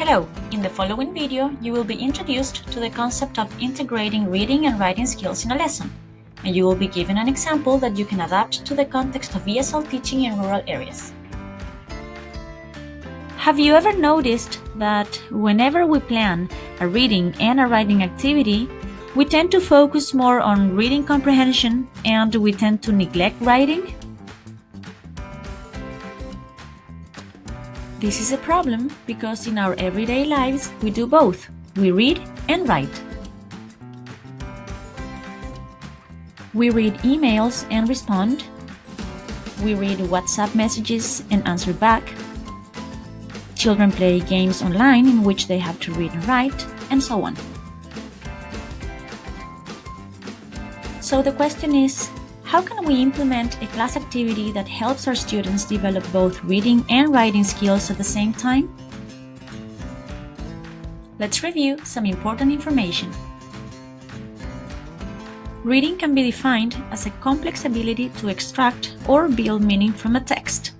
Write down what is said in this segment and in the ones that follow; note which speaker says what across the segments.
Speaker 1: Hello, in the following video you will be introduced to the concept of integrating reading and writing skills in a lesson, and you will be given an example that you can adapt to the context of ESL teaching in rural areas. Have you ever noticed that whenever we plan a reading and a writing activity, we tend to focus more on reading comprehension and we tend to neglect writing? This is a problem because in our everyday lives we do both. We read and write. We read emails and respond. We read WhatsApp messages and answer back. Children play games online in which they have to read and write, and so on. So the question is, how can we implement a class activity that helps our students develop both reading and writing skills at the same time? Let's review some important information. Reading can be defined as a complex ability to extract or build meaning from a text.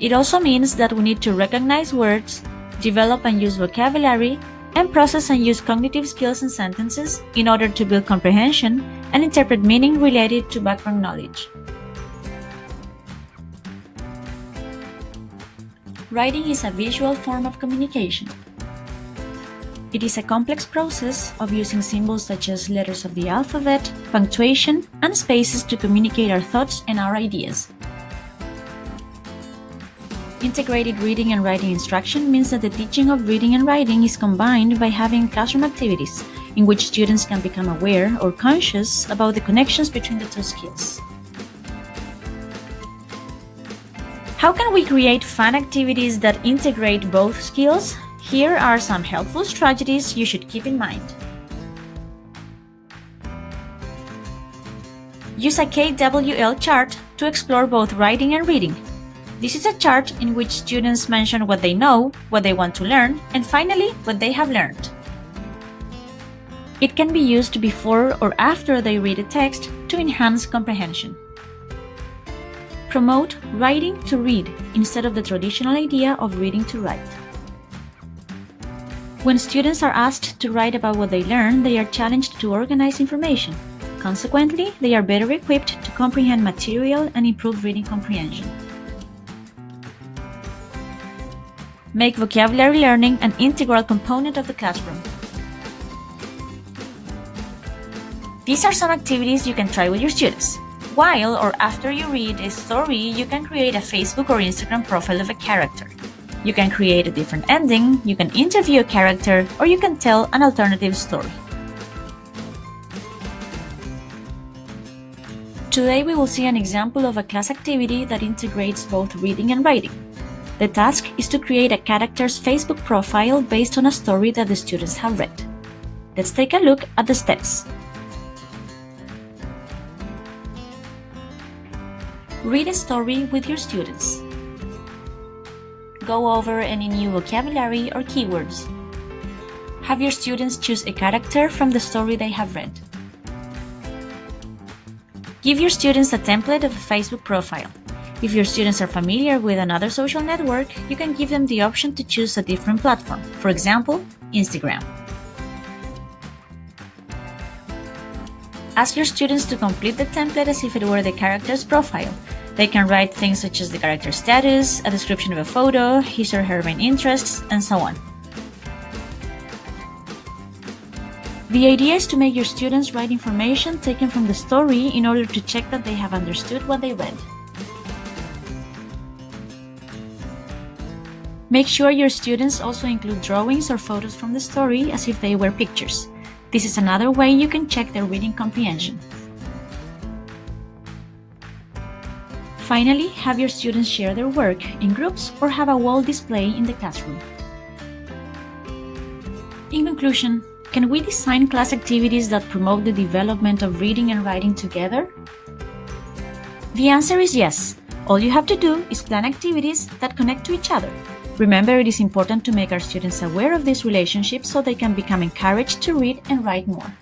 Speaker 1: It also means that we need to recognize words, develop and use vocabulary, and process and use cognitive skills in sentences in order to build comprehension and interpret meaning related to background knowledge. Writing is a visual form of communication. It is a complex process of using symbols such as letters of the alphabet, punctuation, and spaces to communicate our thoughts and our ideas. Integrated reading and writing instruction means that the teaching of reading and writing is combined by having classroom activities in which students can become aware or conscious about the connections between the two skills. How can we create fun activities that integrate both skills? Here are some helpful strategies you should keep in mind. Use a KWL chart to explore both writing and reading. This is a chart in which students mention what they know, what they want to learn, and finally, what they have learned. It can be used before or after they read a text to enhance comprehension. Promote writing to read instead of the traditional idea of reading to write. When students are asked to write about what they learn, they are challenged to organize information. Consequently, they are better equipped to comprehend material and improve reading comprehension. Make vocabulary learning an integral component of the classroom. These are some activities you can try with your students. While or after you read a story, you can create a Facebook or Instagram profile of a character. You can create a different ending, you can interview a character, or you can tell an alternative story. Today we will see an example of a class activity that integrates both reading and writing. The task is to create a character's Facebook profile based on a story that the students have read. Let's take a look at the steps. Read a story with your students. Go over any new vocabulary or keywords. Have your students choose a character from the story they have read. Give your students a template of a Facebook profile. If your students are familiar with another social network, you can give them the option to choose a different platform, for example, Instagram. Ask your students to complete the template as if it were the character's profile. They can write things such as the character's status, a description of a photo, his or her main interests, and so on. The idea is to make your students write information taken from the story in order to check that they have understood what they read. Make sure your students also include drawings or photos from the story as if they were pictures. This is another way you can check their reading comprehension. Finally, have your students share their work in groups or have a wall display in the classroom. In conclusion, can we design class activities that promote the development of reading and writing together? The answer is yes. All you have to do is plan activities that connect to each other. Remember, it is important to make our students aware of these relationships so they can become encouraged to read and write more.